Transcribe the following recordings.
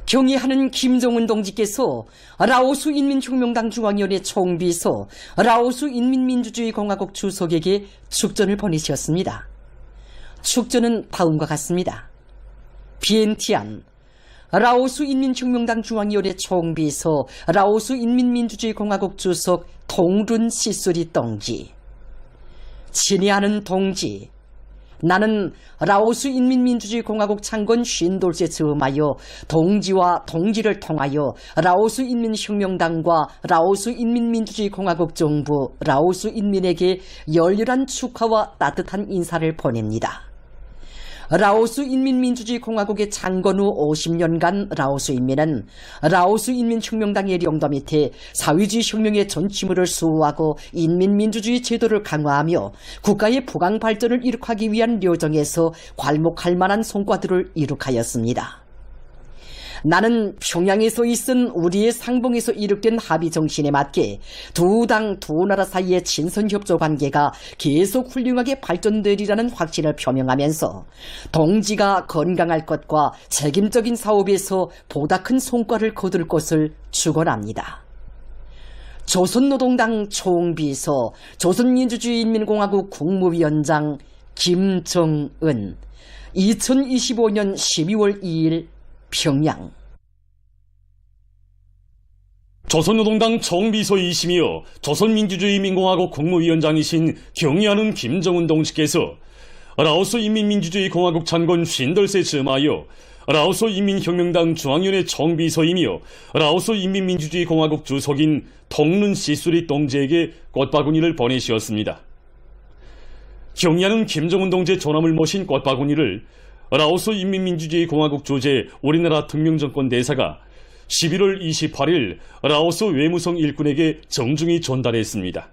경의하는 김정은 동지께서 라오스 인민혁명당 중앙위원회 총비서, 라오스 인민민주주의공화국 주석에게 축전을 보내셨습니다. 축전은 다음과 같습니다. 비엔티안, 라오스 인민혁명당 중앙위원회 총비서, 라오스 인민민주주의공화국 주석 동룬 시수리 동지. 친애하는 동지, 나는 라오스 인민민주주의공화국 창건 50돌째 즈음하여 동지와 동지를 통하여 라오스 인민혁명당과 라오스 인민민주주의공화국 정부, 라오스 인민에게 열렬한 축하와 따뜻한 인사를 보냅니다. 라오스 인민민주주의공화국의 창건 후 50년간 라오스 인민은 라오스 인민혁명당의領導 밑에 사회주의 혁명의 전취물을 수호하고 인민민주주의 제도를 강화하며 국가의 부강 발전을 이룩하기 위한 료정에서 괄목할 만한 성과들을 이룩하였습니다. 나는 평양에서 있은 우리의 상봉에서 이룩된 합의 정신에 맞게 두 당 두 나라 사이의 친선협조 관계가 계속 훌륭하게 발전되리라는 확신을 표명하면서 동지가 건강할 것과 책임적인 사업에서 보다 큰 성과를 거둘 것을 축원합니다. 조선노동당 총비서, 조선민주주의인민공화국 국무위원장 김정은, 2025년 12월 2일 평양. 조선노동당 총비서이시며 조선민주주의인민공화국 국무위원장이신 경의하는 김정은 동지께서 라오스 인민민주주의공화국 창건 50돌째 즈음하여 라오스 인민혁명당 중앙위원회 총비서이며 라오스 인민민주주의공화국 주석인 동룬 시수리 동지에게 꽃바구니를 보내시었습니다. 경의하는 김정은 동지의 존함을 모신 꽃바구니를 라오스 인민민주주의공화국 주재 우리나라 특명정권 대사가 11월 28일 라오스 외무성 일꾼에게 정중히 전달했습니다.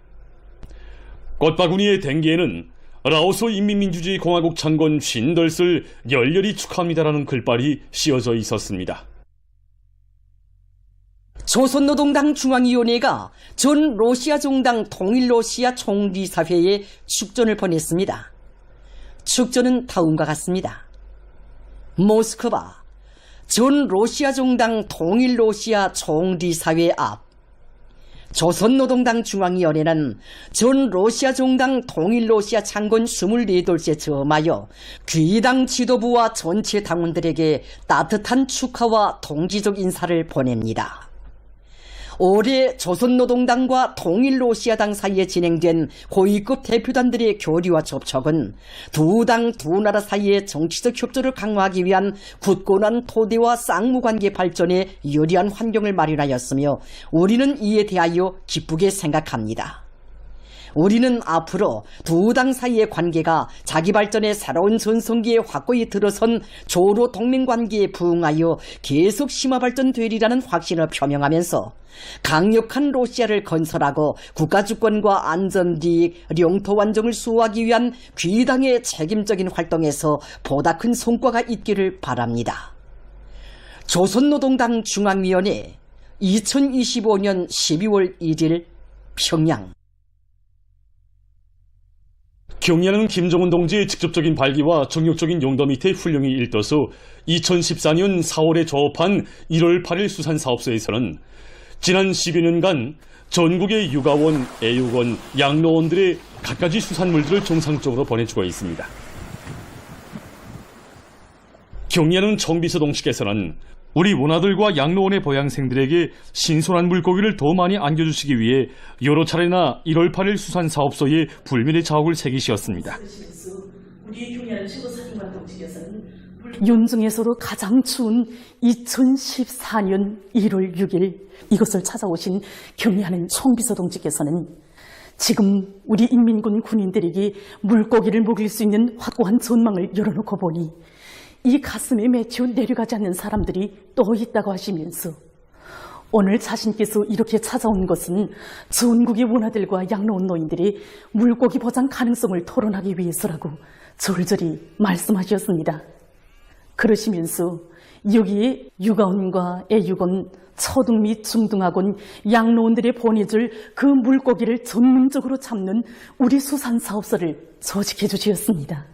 꽃바구니의 댕기에는 라오스 인민민주주의공화국 창건 50돌을 열렬히 축하합니다라는 글발이 씌어져 있었습니다. 조선노동당 중앙위원회가 전 러시아 종당 통일러시아 총리사회에 축전을 보냈습니다. 축전은 다음과 같습니다. 모스크바, 전 러시아 종당 통일러시아 총리사회 앞. 조선노동당 중앙위원회는 전 러시아 종당 통일러시아 창건 24돌째 즈음하여 귀당 지도부와 전체 당원들에게 따뜻한 축하와 동지적 인사를 보냅니다. 올해 조선노동당과 통일러시아당 사이에 진행된 고위급 대표단들의 교류와 접촉은 두 당 두 나라 사이의 정치적 협조를 강화하기 위한 굳건한 토대와 쌍무관계 발전에 유리한 환경을 마련하였으며 우리는 이에 대하여 기쁘게 생각합니다. 우리는 앞으로 두 당 사이의 관계가 자기 발전의 새로운 전성기에 확고히 들어선 조로 동맹관계에 부응하여 계속 심화 발전되리라는 확신을 표명하면서 강력한 러시아를 건설하고 국가주권과 안전이익, 영토 완정을 수호하기 위한 귀당의 책임적인 활동에서 보다 큰 성과가 있기를 바랍니다. 조선노동당 중앙위원회 2025년 12월 1일 평양. 경의하는 김정은 동지의 직접적인 발기와 정력적인 용도 밑에 훌륭히 일떠서 2014년 4월에 조업한 1월 8일 수산사업소에서는 지난 10여 년간 전국의 육아원, 애육원, 양로원들의 갖가지 수산물들을 정상적으로 보내주고 있습니다. 경의하는 총비서 동지께서는 우리 원아들과 양로원의 보양생들에게 신선한 물고기를 더 많이 안겨주시기 위해 여러 차례나 1월 8일 수산사업소에 불면의 자옥을 새기시었습니다. 연중에서도 가장 추운 2014년 1월 6일 이것을 찾아오신 경의하는 총비서 동지께서는 지금 우리 인민군 군인들에게 물고기를 먹일 수 있는 확고한 전망을 열어놓고 보니 이 가슴에 맺혀 내려가지 않는 사람들이 또 있다고 하시면서 오늘 자신께서 이렇게 찾아온 것은 전국의 원아들과 양로원 노인들이 물고기 보장 가능성을 토론하기 위해서라고 절절히 말씀하셨습니다. 그러시면서 여기에 육아원과 애육원, 초등 및 중등학원, 양로원들의 보내줄 그 물고기를 전문적으로 잡는 우리 수산사업소를 조직해 주셨습니다.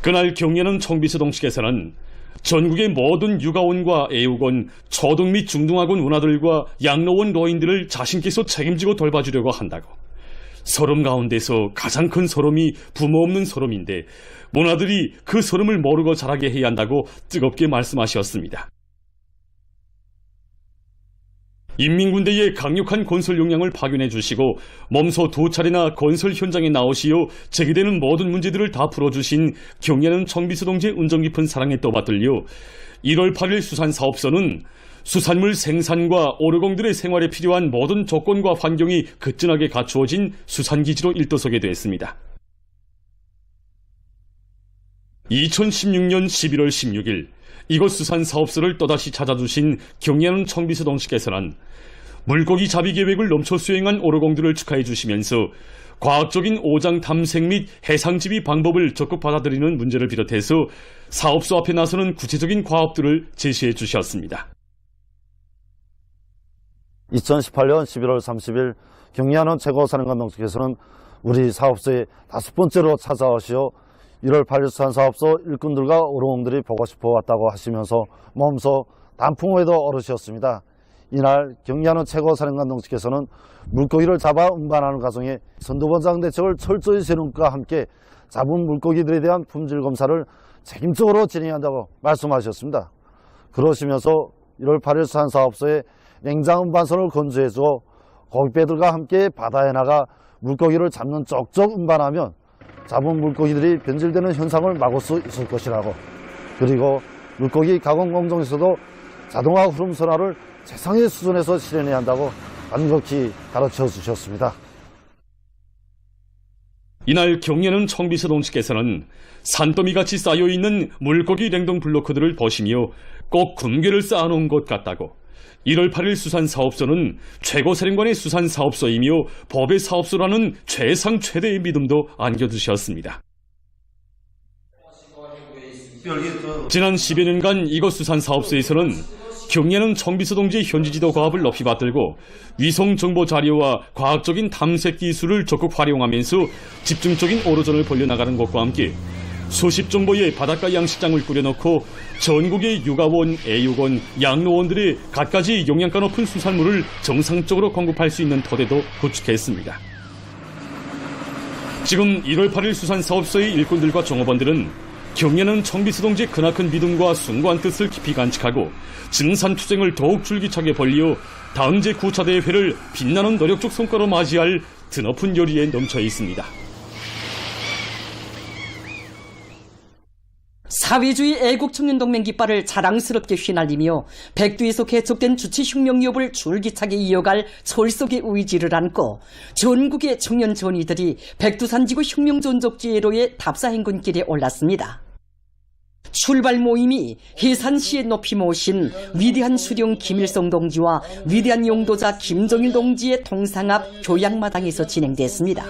그날 경의하는 총비서 동지께서는 전국의 모든 육아원과 애육원, 초등 및 중등학원 원아들과 양로원 노인들을 자신께서 책임지고 돌봐주려고 한다고. 서름 가운데서 가장 큰 서름이 부모 없는 서름인데 원아들이 그 서름을 모르고 자라게 해야 한다고 뜨겁게 말씀하셨습니다. 인민군대의 강력한 건설 역량을 파견해 주시고 몸소 2차례나 건설 현장에 나오시어 제기되는 모든 문제들을 다 풀어주신 경례하는 청비서 동지의 운정 깊은 사랑에 떠받들려 1월 8일 수산사업소는 수산물 생산과 오르공들의 생활에 필요한 모든 조건과 환경이 그진하게 갖추어진 수산기지로 일도서게 됐습니다. 2016년 11월 16일 이곳 수산사업소를 또다시 찾아주신 경례하는 청비서 동지께서는 물고기 잡이 계획을 넘쳐 수행한 오르공들을 축하해 주시면서 과학적인 오장 탐색 및 해상지비 방법을 적극 받아들이는 문제를 비롯해서 사업소 앞에 나서는 구체적인 과업들을 제시해 주셨습니다. 2018년 11월 30일 경례하는 최고사령관 동지께서는 우리 사업소에 5번째로 찾아오시어 1월 8일 수산사업소 일꾼들과 오르공들이 보고 싶어 왔다고 하시면서 몸소 단풍호에도 오르셨습니다. 이날 경례하는 최고사령관 동지께서는 물고기를 잡아 운반하는 과정에 선도번장 대책을 철저히 세움과 함께 잡은 물고기들에 대한 품질 검사를 책임적으로 진행한다고 말씀하셨습니다. 그러시면서 1월 8일 수산사업소에 냉장 운반선을 건조해주어 고깃배들과 함께 바다에 나가 물고기를 잡는 쪽쪽 운반하면 잡은 물고기들이 변질되는 현상을 막을 수 있을 것이라고, 그리고 물고기 가공 공정에서도 자동화 흐름 선화를 최상의 수준에서 실현해야 한다고 간곡히 가르쳐 주셨습니다. 이날 경례하는 청비서 동지께서는 산더미같이 쌓여있는 물고기 냉동 블로크들을 보시며 꼭 금괴를 쌓아놓은 것 같다고, 1월 8일 수산사업소는 최고사령관의 수산사업소이며 법의 사업소라는 최상 최대의 믿음도 안겨주셨습니다. 지난 10여 년간 이곳 수산사업소에서는 경례하는 청비서 동지의 현지지도 과업을 높이 받들고 위성정보 자료와 과학적인 탐색 기술을 적극 활용하면서 집중적인 오로전을 벌려나가는 것과 함께 수십 정도의 바닷가 양식장을 꾸려놓고 전국의 육아원, 애육원, 양로원들의 갖가지 영양가 높은 수산물을 정상적으로 공급할 수 있는 토대도 구축했습니다. 지금 1월 8일 수산사업소의 일꾼들과 종업원들은 경례하는 청비서 동지의 크나큰 믿음과 숭고한 뜻을 깊이 간직하고 증산투쟁을 더욱 줄기차게 벌려 다음 제9차 대회를 빛나는 노력적 성과로 맞이할 드높은 열의에 넘쳐 있습니다. 사회주의 애국청년동맹 깃발을 자랑스럽게 휘날리며 백두에서 개척된 주체혁명기업을 줄기차게 이어갈 철석의 의지를 안고 전국의 청년 전위들이 백두산지구 혁명전적지회로의 답사행군길에 올랐습니다. 출발 모임이 해산시에 높이 모신 위대한 수령 김일성 동지와 위대한 용도자 김정일 동지의 동상 앞 교양마당에서 진행됐습니다.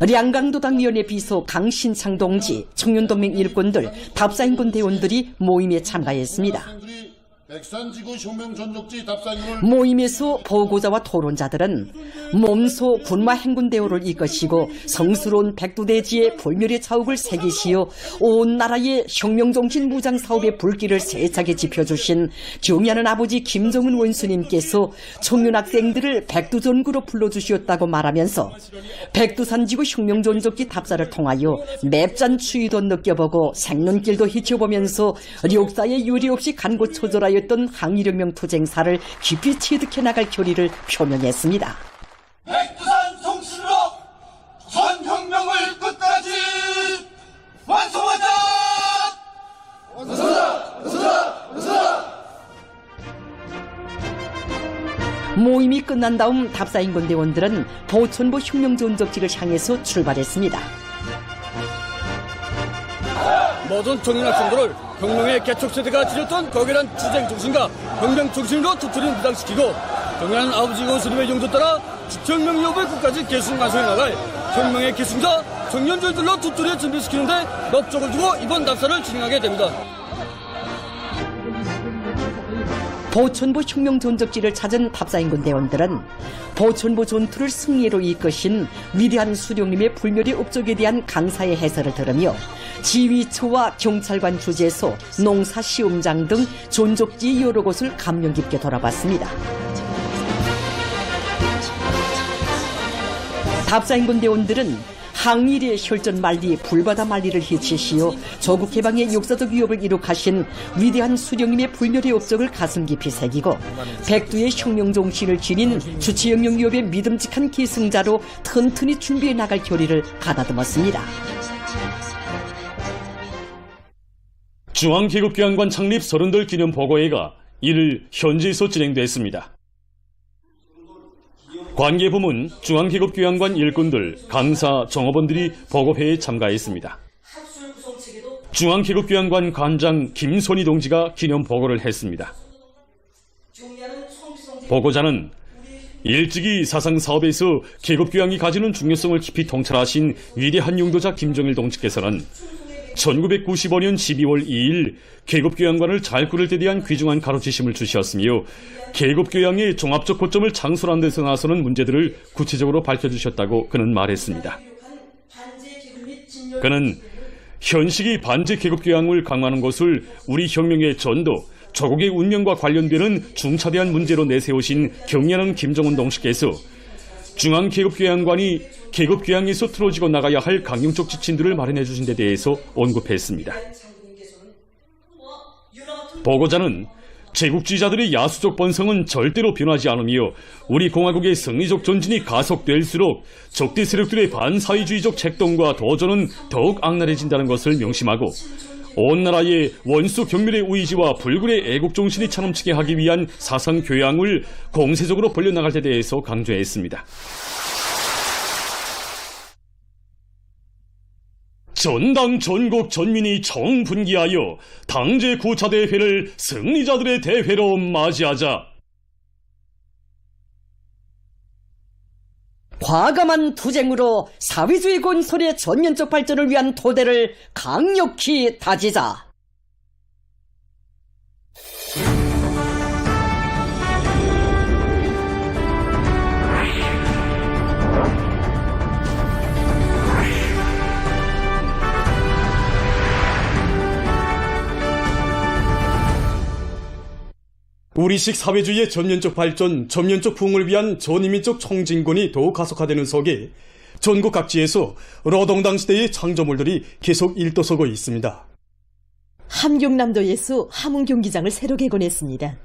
량강도당위원회 비서 강신창 동지, 청년동맹 일꾼들, 답사행군 대원들이 모임에 참가했습니다. 모임에서 보고자와 토론자들은 몸소 군마 행군 대우를 이끄시고 성스러운 백두대지의 불멸의 자욱을 새기시어 온 나라의 혁명정신 무장 사업의 불길을 세차게 지펴주신 경의하는 아버지 김정은 원수님께서 청년 학생들을 백두전구로 불러주셨다고 말하면서 백두산지구 혁명전적기 답사를 통하여 맵잔 추위도 느껴보고 생눈길도 헤쳐보면서 역사에 유리 없이 간고초절하여 였던 항일혁명 투쟁사를 깊이 체득해 나갈 결의를 표명했습니다. 백두산 성실로 전혁명을 끝까지 완성하자! 완성하자! 완성하자! 완성하자! 모임이 끝난 다음 답사행군 대원들은 보천보 혁명전적지를 향해서 출발했습니다. 모든 청년 학생들을 혁명의 개척세대가 지녔던 거결한 투쟁 정신과 혁명 정신으로 투투리 무장시키고 경의하는 아버지 원수님의 용도 따라 주체혁명 기업을 끝까지 계승 완성해 나갈 혁명의 계승자 청년들로 투투리 준비시키는데 목적을 두고 이번 답사를 진행하게 됩니다. 보천보 혁명 전적지를 찾은 답사인군 대원들은 보천보 전투를 승리로 이끄신 위대한 수령님의 불멸의 업적에 대한 강사의 해설을 들으며 지휘처와 경찰관 주재소, 농사시험장 등 전적지 여러 곳을 감명 깊게 돌아봤습니다. 답사인군 대원들은 항일의 혈전 만리, 불바다 만리를 해치시어 조국 개방의 역사적 위협을 이룩하신 위대한 수령님의 불멸의 업적을 가슴 깊이 새기고 백두의 혁명 정신을 지닌 주체혁명 위협의 믿음직한 계승자로 튼튼히 준비해 나갈 결의를 가다듬었습니다. 중앙계급교양관 창립 30돌 기념 보고회가 이를 현지에서 진행됐습니다. 관계부문, 중앙계급교양관 일꾼들, 강사, 정업원들이 보고회에 참가했습니다. 중앙계급교양관 관장 김선희 동지가 기념 보고를 했습니다. 보고자는 일찍이 사상사업에서 계급교양이 가지는 중요성을 깊이 통찰하신 위대한 용도자 김정일 동지께서는 1995년 12월 2일 계급교양관을 잘 꾸릴 때 대한 귀중한 가르치심을 주셨으며 계급교양의 종합적 고점을 창출하는 데서 나서는 문제들을 구체적으로 밝혀주셨다고 그는 말했습니다. 그는 현식이 반제 계급교양을 강화하는 것을 우리 혁명의 전도, 조국의 운명과 관련되는 중차대한 문제로 내세우신 경례하는 김정은 동지께서 중앙계급교양관이 계급교양에서 틀어지고 나가야 할 강령적 지침들을 마련해 주신 데 대해서 언급했습니다. 보고자는 제국주의자들의 야수적 본성은 절대로 변하지 않으며 우리 공화국의 승리적 전진이 가속될수록 적대 세력들의 반사회주의적 책동과 도전은 더욱 악랄해진다는 것을 명심하고 온 나라의 원수 경멸의 의지와 불굴의 애국정신이 차넘치게 하기 위한 사상 교양을 공세적으로 벌려나갈 데 대해서 강조했습니다. 전당 전국 전민이 정분기하여 당제 9차 대회를 승리자들의 대회로 맞이하자. 과감한 투쟁으로 사회주의 건설의 전면적 발전을 위한 토대를 강력히 다지자. 우리식 사회주의의 전면적 발전, 전면적 부흥을 위한 전인민족 총진군이 더욱 가속화되는 속에 전국 각지에서 러동당 시대의 창조물들이 계속 일떠서고 있습니다. 함경남도에서 함흥경기장을 새로 개건했습니다.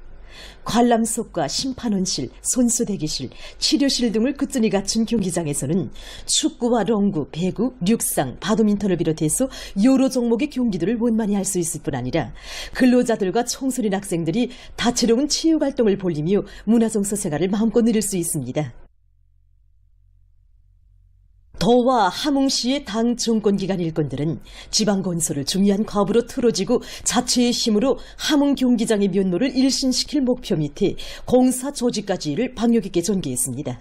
관람석과 심판원실, 손수대기실, 치료실 등을 끝전이 갖춘 경기장에서는 축구와 롱구, 배구, 육상, 바도민턴을 비롯해서 여러 종목의 경기들을 원만히 할 수 있을 뿐 아니라 근로자들과 청소년 학생들이 다채로운 체육활동을 벌이며 문화정서 생활을 마음껏 누릴 수 있습니다. 도와 함흥시의 당 정권기관 일꾼들은 지방건설을 중요한 과업으로 틀어지고 자체의 힘으로 함흥 경기장의 면모를 일신시킬 목표 밑에 공사 조직까지를 방역 있게 전개했습니다.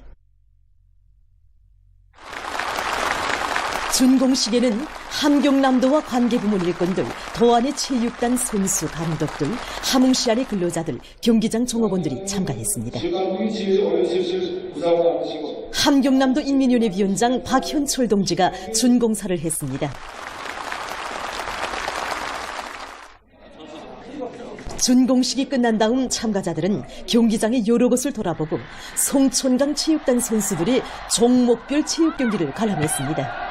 준공식에는 함경남도와 관계부문 일꾼들, 도안의 체육단 선수 감독들, 함흥시 안의 근로자들, 경기장 종업원들이 참가했습니다. 함경남도 인민위원회 위원장 박현철 동지가 준공사를 했습니다. 준공식이 끝난 다음 참가자들은 경기장의 여러 곳을 돌아보고 송촌강 체육단 선수들의 종목별 체육 경기를 관람했습니다.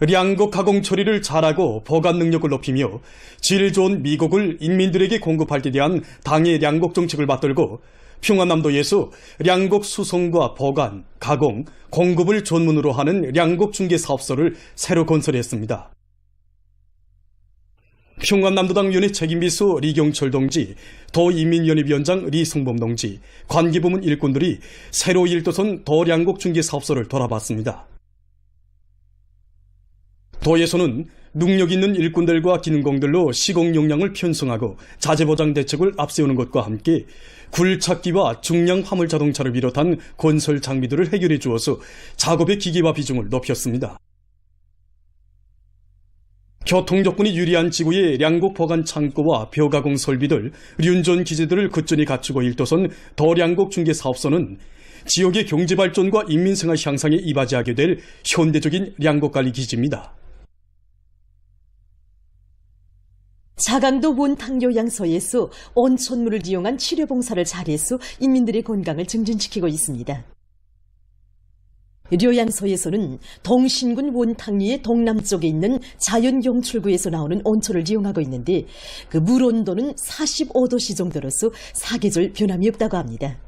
량곡 가공 처리를 잘하고 보관 능력을 높이며 질 좋은 미곡을 인민들에게 공급할 데 대한 당의 량곡 정책을 받들고 평안남도에서 량곡 수송과 보관, 가공, 공급을 전문으로 하는 량곡 중개 사업소를 새로 건설했습니다. 평안남도당 위원회 책임비서 리경철 동지, 도인민연합위원장 리성범 동지, 관계부문 일꾼들이 새로 일도선 도량곡 중개 사업소를 돌아봤습니다. 도에서는 능력 있는 일꾼들과 기능공들로 시공 역량을 편성하고 자재보장 대책을 앞세우는 것과 함께 굴착기와 중량 화물 자동차를 비롯한 건설 장비들을 해결해 주어서 작업의 기계화 비중을 높였습니다. 교통 여건이 유리한 지구의 량곡 보관 창고와 벼가공 설비들, 륜전 기지들을 굳건히 갖추고 일도선 더량곡 중개사업소는 지역의 경제 발전과 인민 생활 향상에 이바지하게 될 현대적인 량곡 관리 기지입니다. 자강도 원탕요양소에서 온천물을 이용한 치료봉사를 잘해서 인민들의 건강을 증진시키고 있습니다. 료양소에서는 동신군 원탕리의 동남쪽에 있는 자연용출구에서 나오는 온천을 이용하고 있는데 그 물 온도는 45도씨 정도로서 사계절 변함이 없다고 합니다.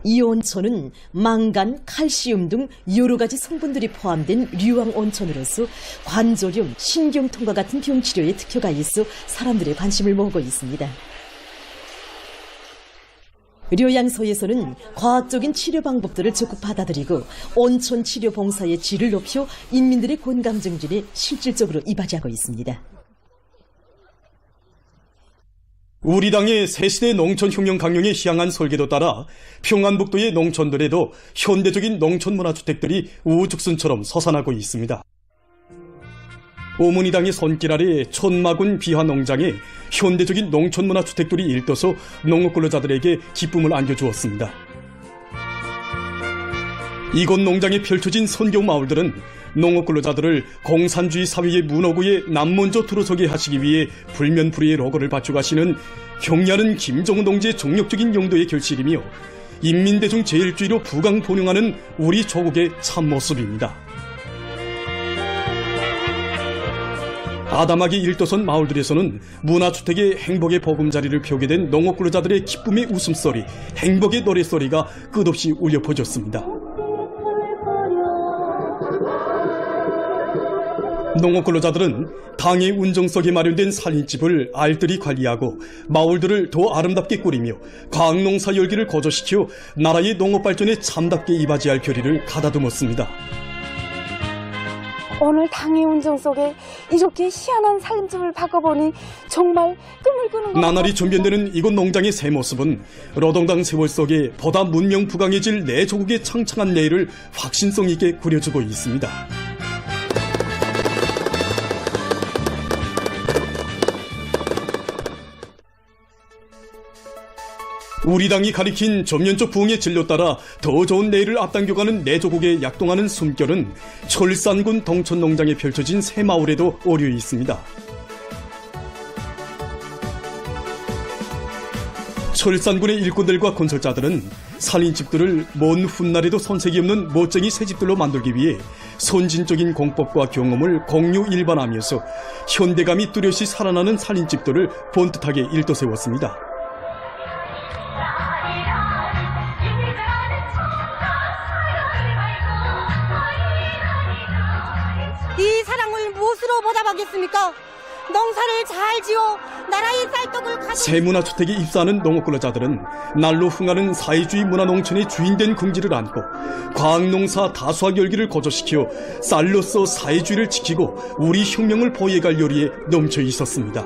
이 온천은 망간, 칼슘 등 여러 가지 성분들이 포함된 류황 온천으로서 관절염, 신경통과 같은 병 치료에 특효가 있어 사람들의 관심을 모으고 있습니다. 료양소에서는 과학적인 치료 방법들을 적극 받아들이고 온천 치료 봉사의 질을 높여 인민들의 건강 증진에 실질적으로 이바지하고 있습니다. 우리 당의 새시대 농촌혁명 강령에 향한 설계도 따라 평안북도의 농촌들에도 현대적인 농촌문화주택들이 우후죽순처럼 솟아나고 있습니다. 오문이당의 손길 아래 촌마군 비화농장에 현대적인 농촌문화주택들이 일떠서 농업근로자들에게 기쁨을 안겨주었습니다. 이곳 농장에 펼쳐진 선교마을들은 농업근로자들을 공산주의 사회의 문호구에 남먼저 들어서게 하시기 위해 불면불의의 로고를 바쳐가시는 경야는 김정은 동지의 정력적인 용도의 결실이며 인민대중 제일주의로 부강본영하는 우리 조국의 참모습입니다. 아담하게 일도선 마을들에서는 문화주택의 행복의 보금자리를 펴게 된 농업근로자들의 기쁨의 웃음소리, 행복의 노랫소리가 끝없이 울려 퍼졌습니다. 농업근로자들은 당의 운정 속에 마련된 살인집을 알뜰히 관리하고 마을들을 더 아름답게 꾸리며 과학농사 열기를 거저시켜 나라의 농업발전에 참답게 이바지할 결의를 가다듬었습니다. 오늘 당의 운정 속에 이렇게 희한한 살림집을 바꿔보니 정말 꿈을 꾸는 것 나날이 전변되는 이곳 농장의 새 모습은 노동당 세월 속에 보다 문명 부강해질 내 조국의 창창한 내일을 확신성 있게 그려주고 있습니다. 우리 당이 가리킨 전면적 부흥의 진로 따라 더 좋은 내일을 앞당겨가는 내 조국에 약동하는 숨결은 철산군 동천농장에 펼쳐진 새 마을에도 어려 있습니다. 철산군의 일꾼들과 건설자들은 살인집들을 먼 훗날에도 손색이 없는 멋쟁이 새집들로 만들기 위해 선진적인 공법과 경험을 공유 일반하면서 현대감이 뚜렷이 살아나는 살인집들을 번듯하게 일떠세웠습니다. 이 사랑을 무엇으로 보답하겠습니까? 농사를 잘 지어 나라의 쌀떡을 가져 새문화주택에 입사하는 농업근로자들은 날로 흥하는 사회주의 문화농촌의 주인된 긍지를 안고 과학농사 다수학 열기를 거저시켜 쌀로서 사회주의를 지키고 우리 혁명을 보호해갈 열의에 넘쳐 있었습니다.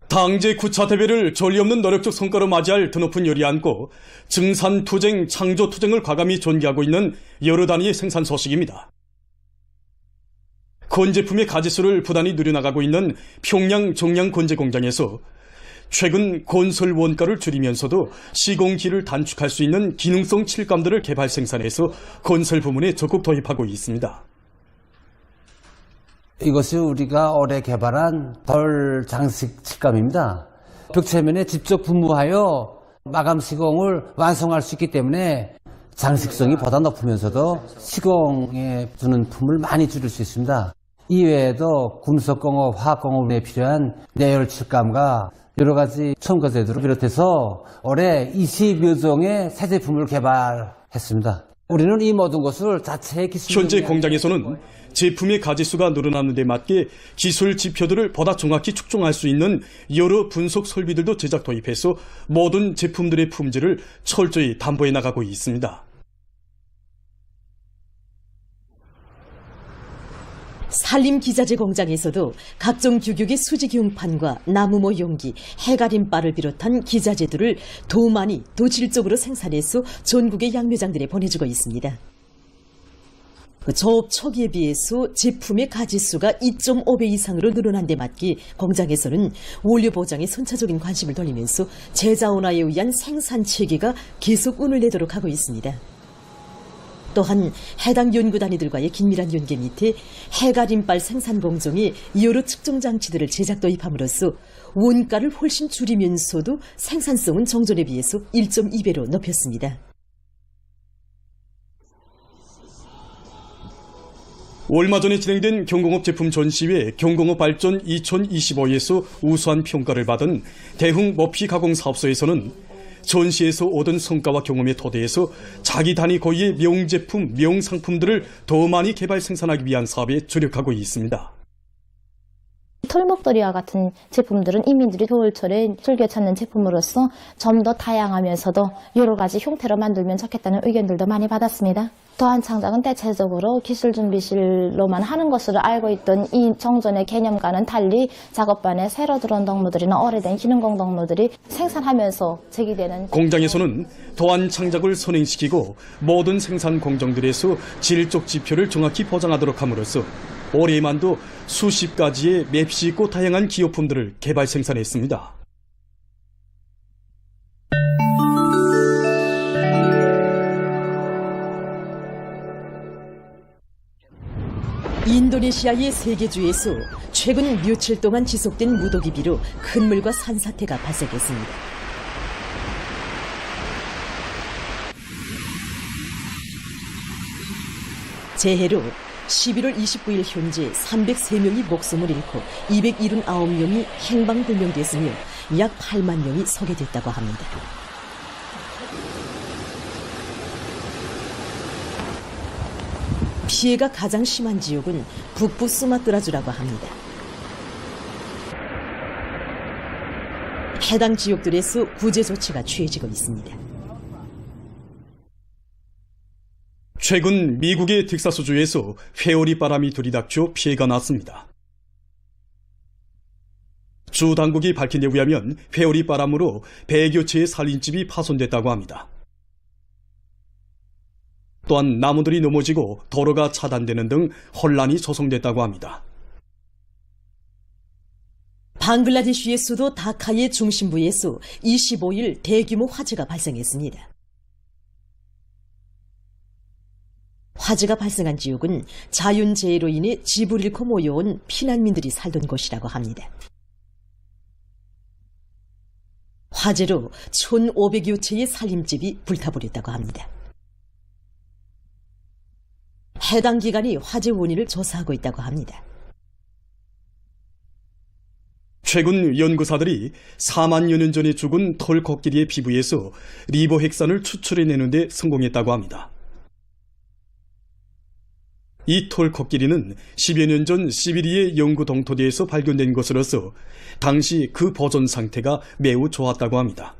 당제 9차 대회를 전례 없는 노력적 성과로 맞이할 드높은 열이 안고 증산투쟁, 창조투쟁을 과감히 전개하고 있는 여러 단위의 생산 소식입니다. 건제품의 가지수를 부단히 늘려나가고 있는 평양 정량 건제공장에서 최근 건설 원가를 줄이면서도 시공기를 단축할 수 있는 기능성 칠감들을 개발 생산해서 건설 부문에 적극 도입하고 있습니다. 이것이 우리가 올해 개발한 덜 장식 칠감입니다. 벽체면에 직접 분무하여 마감 시공을 완성할 수 있기 때문에 장식성이 보다 높으면서도 시공에 주는 품을 많이 줄일 수 있습니다. 이외에도 금속공업, 화학공업에 필요한 내열 칠감과 여러 가지 첨가제들을 비롯해서 올해 20여 종의 새 제품을 개발했습니다. 우리는 이 모든 것을 자체의 기술 현재 공장에서는 제품의 가지수가 늘어나는 데 맞게 기술 지표들을 보다 정확히 측정할 수 있는 여러 분석 설비들도 제작 도입해서 모든 제품들의 품질을 철저히 담보해 나가고 있습니다. 산림기자재 공장에서도 각종 규격의 수직용판과 나무모 용기, 해가림바를 비롯한 기자재들을 더 많이, 더 질적으로 생산해서 전국의 양묘장들에 보내주고 있습니다. 조업 초기에 비해서 제품의 가지수가 2.5배 이상으로 늘어난 데 맞게 공장에서는 원료 보장에 선차적인 관심을 돌리면서 제자원화에 의한 생산 체계가 계속 운을 내도록 하고 있습니다. 또한 해당 연구단위들과의 긴밀한 연계 밑에 해가림발 생산 공정에 여러 측정 장치들을 제작 도입함으로써 원가를 훨씬 줄이면서도 생산성은 정전에 비해서 1.2배로 높였습니다. 얼마 전에 진행된 경공업 제품 전시회 경공업 발전 2025에서 우수한 평가를 받은 대흥 머피 가공 사업소에서는 전시에서 얻은 성과와 경험의 토대에서 자기 단위 고유의 명제품, 명상품들을 더 많이 개발 생산하기 위한 사업에 주력하고 있습니다. 털목도리와 같은 제품들은 이민들이 겨울철에 즐겨 찾는 제품으로서 좀 더 다양하면서도 여러 가지 형태로 만들면 좋겠다는 의견들도 많이 받았습니다. 또한 창작은 대체적으로 기술준비실로만 하는 것으로 알고 있던 이 정전의 개념과는 달리 작업반에 새로 들어온 동무들이나 오래된 기능공 동무들이 생산하면서 제기되는 공장에서는 또한 창작을 선행시키고 모든 생산 공정들에서 질적 지표를 정확히 보장하도록 함으로써 올해만도 수십 가지의 맵시 있고 다양한 기호품들을 개발 생산했습니다. 인도네시아의 세계주에서 최근 며칠 동안 지속된 무더기비로 큰 물과 산사태가 발생했습니다. 재해로 11월 29일 현재 303명이 목숨을 잃고 279명이 행방불명됐으며 약 8만 명이 소개됐다고 합니다. 피해가 가장 심한 지역은 북부 수마트라주라고 합니다. 해당 지역들에서 구제 조치가 취해지고 있습니다. 최근 미국의 텍사스주에서 회오리 바람이 들이닥쳐 피해가 났습니다. 주 당국이 밝힌 데 의하면 회오리 바람으로 100여 채의 살림집이 파손됐다고 합니다. 또한 나무들이 넘어지고 도로가 차단되는 등 혼란이 조성됐다고 합니다. 방글라데시의 수도 다카의 중심부에서 25일 대규모 화재가 발생했습니다. 화재가 발생한 지역은 자연재해로 인해 집을 잃고 모여온 피난민들이 살던 곳이라고 합니다. 화재로 1,500여 채의 살림집이 불타버렸다고 합니다. 해당 기관이 화재 원인을 조사하고 있다고 합니다. 최근 연구사들이 4만여 년 전에 죽은 털코끼리의 피부에서 리보핵산을 추출해내는 데 성공했다고 합니다. 이 털코끼리는 10여 년 전 시베리아의 연구 동토대에서 발견된 것으로서 당시 그 보존 상태가 매우 좋았다고 합니다.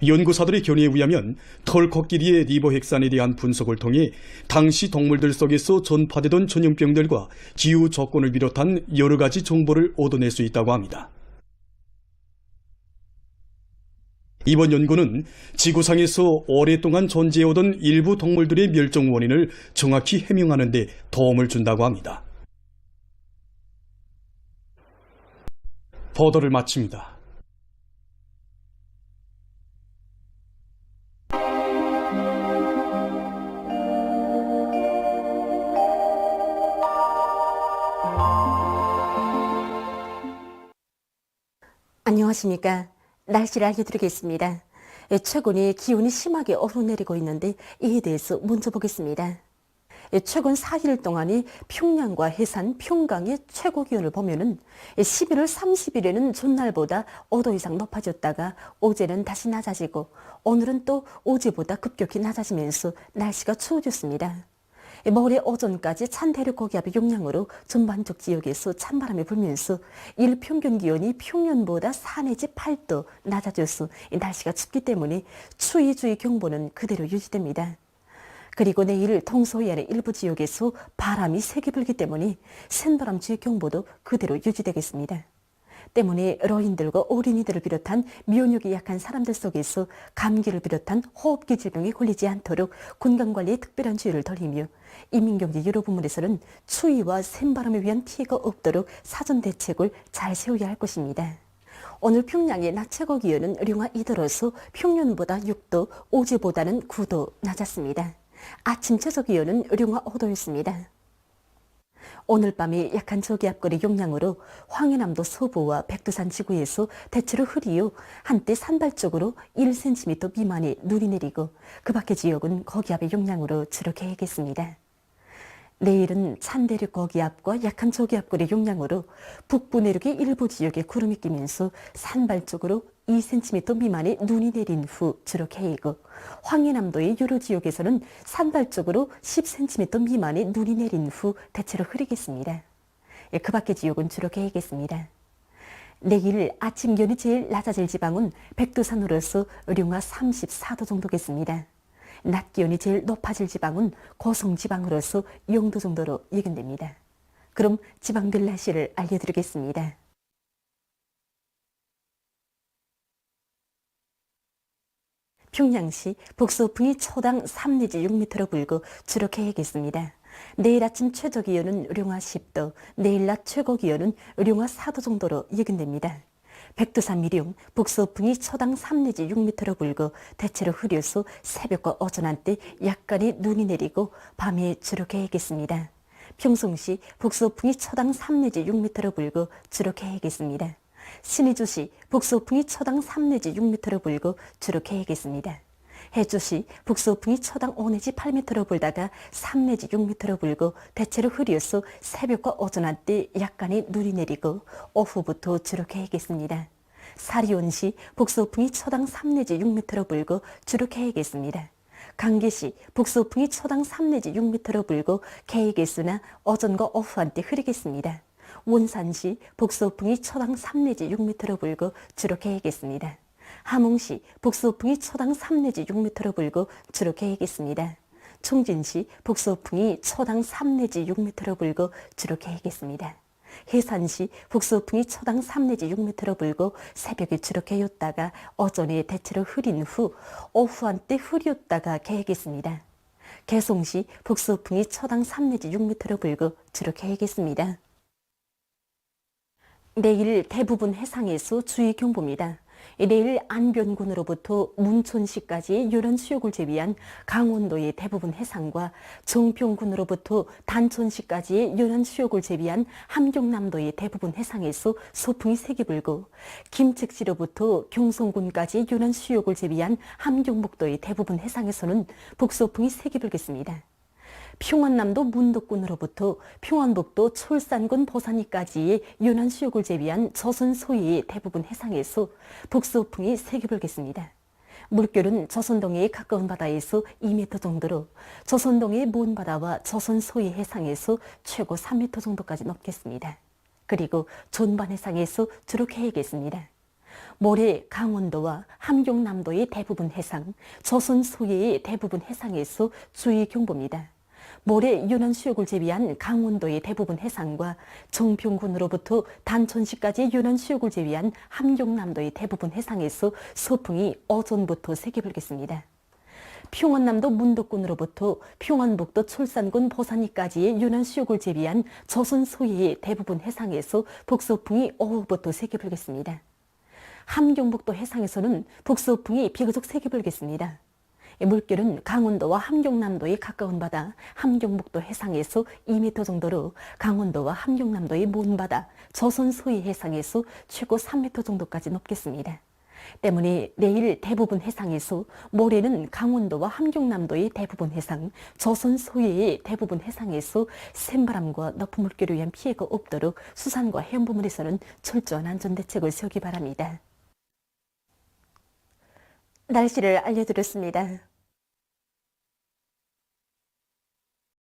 연구사들의 견해에 의하면 털코끼리의 리보핵산에 대한 분석을 통해 당시 동물들 속에서 전파되던 전염병들과 기후 조건을 비롯한 여러 가지 정보를 얻어낼 수 있다고 합니다. 이번 연구는 지구상에서 오랫동안 존재해오던 일부 동물들의 멸종 원인을 정확히 해명하는 데 도움을 준다고 합니다. 보도를 마칩니다. 안녕하십니까. 날씨를 알려드리겠습니다. 최근에 기온이 심하게 오르내리고 있는데 이에 대해서 먼저 보겠습니다. 최근 4일 동안의 평양과 해산, 평강의 최고 기온을 보면은 11월 30일에는 전날보다 5도 이상 높아졌다가 어제는 다시 낮아지고 오늘은 또 어제보다 급격히 낮아지면서 날씨가 추워졌습니다. 모레 오전까지 찬 대륙 고기압의 영향으로 전반적 지역에서 찬바람이 불면서 일평균 기온이 평년보다 4 내지 8도 낮아져서 날씨가 춥기 때문에 추위 주의 경보는 그대로 유지됩니다. 그리고 내일 동서해안의 일부 지역에서 바람이 세게 불기 때문에 센바람 주의 경보도 그대로 유지되겠습니다. 때문에 어린이들과 어린이들을 비롯한 면역이 약한 사람들 속에서 감기를 비롯한 호흡기 질병에 걸리지 않도록 건강관리에 특별한 주의를 더리며 인민경제 여러 부문에서는 추위와 센바람에 위한 피해가 없도록 사전 대책을 잘 세워야 할 것입니다. 오늘 평양의 낮 최고 기온은 영하 2도로서 평년보다 6도, 어제보다는 9도 낮았습니다. 아침 최저 기온은 영하 5도였습니다. 오늘 밤에 약한 저기압골의 영향으로 황해남도 서부와 백두산 지구에서 대체로 흐리요 한때 산발적으로 1cm 미만의 눈이 내리고 그 밖의 지역은 고기압의 영향으로 주로 개겠습니다. 내일은 찬대륙 고기압과 약한 저기압골의 영향으로 북부 내륙의 일부 지역에 구름이 끼면서 산발적으로 2cm 미만의 눈이 내린 후 주로 개이고 황해남도의 여러 지역에서는 산발적으로 10cm 미만의 눈이 내린 후 대체로 흐리겠습니다. 그 밖의 지역은 주로 개이겠습니다. 내일 아침 기온이 제일 낮아질 지방은 백두산으로서 영하 34도 정도겠습니다. 낮 기온이 제일 높아질 지방은 고성 지방으로서 0도 정도로 예견됩니다. 그럼 지방별 날씨를 알려드리겠습니다. 평양시 북서풍이 초당 3 내지 6m로 불고 주로 개겠습니다. 내일 아침 최저 기온은 영하 10도, 내일 낮 최고 기온은 영하 4도 정도로 예견됩니다. 백두산 미령 북서풍이 초당 3 내지 6m로 불고 대체로 흐려서 새벽과 오전 한때 약간의 눈이 내리고 밤에 주로 개겠습니다. 평송시 북서풍이 초당 3 내지 6m로 불고 주로 개겠습니다. 신의주시 북서풍이 초당 3 내지 6m로 불고 주로 개겠습니다. 해주시 북서풍이 초당 5 내지 8m로 불다가 3 내지 6m로 불고 대체로 흐려서 새벽과 오전 한때 약간의 눈이 내리고 오후부터 주로 개겠습니다. 사리온시 북서풍이 초당 3 내지 6m로 불고 주로 개겠습니다. 강계시 북서풍이 초당 3 내지 6m로 불고 개겠으나 오전과 오후 한때 흐리겠습니다. 원산시 북서풍이 초당 3 내지 6m로 불고 주로 개겠습니다. 함흥시 북서풍이 초당 3 내지 6m로 불고 주로 개겠습니다. 총진시 북서풍이 초당 3 내지 6m로 불고 주로 개겠습니다. 해산시 북서풍이 초당 3 내지 6m로 불고 새벽에 주로 개였다가 오전에 대체로 흐린 후 오후 한때 흐렸다가 개겠습니다. 개송시 북서풍이 초당 3 내지 6m로 불고 주로 개겠습니다. 내일 대부분 해상에서 주의 경보입니다. 내일 안변군으로부터 문촌시까지의 요란 수역을 제외한 강원도의 대부분 해상과 정평군으로부터 단촌시까지의 요란 수역을 제외한 함경남도의 대부분 해상에서 소풍이 세게 불고 김책지로부터 경성군까지의 요란 수역을 제외한 함경북도의 대부분 해상에서는 북소풍이 세게 불겠습니다. 평안남도 문덕군으로부터 평안북도 철산군 보산리까지의 연안 수역을 제외한 조선 소해의 대부분 해상에서 북서풍이 세게 불겠습니다. 물결은 조선동해에 가까운 바다에서 2m 정도로 조선동해의 먼 바다와 조선 소해 해상에서 최고 3m 정도까지 높겠습니다. 그리고 존반 해상에서 주로 개겠습니다. 모레 강원도와 함경남도의 대부분 해상, 조선 소해의 대부분 해상에서 주의 경보입니다. 모레 연안 수역을 제외한 강원도의 대부분 해상과 정평군으로부터 단촌시까지의 연안 수역을 제외한 함경남도의 대부분 해상에서 서풍이 오전부터 세게 불겠습니다. 평안남도 문덕군으로부터 평안북도 철산군 보산리까지의 연안 수역을 제외한 조선 소해의 대부분 해상에서 북서풍이 오후부터 세게 불겠습니다. 함경북도 해상에서는 북서풍이 비교적 세게 불겠습니다. 물결은 강원도와 함경남도의 가까운 바다, 함경북도 해상에서 2m 정도로 강원도와 함경남도의 먼 바다, 조선 소해 해상에서 최고 3m 정도까지 높겠습니다. 때문에 내일 대부분 해상에서 모레는 강원도와 함경남도의 대부분 해상, 조선 소해의 대부분 해상에서 센바람과 높은 물결에 의한 피해가 없도록 수산과 해운부문에서는 철저한 안전대책을 세우기 바랍니다. 날씨를 알려드렸습니다.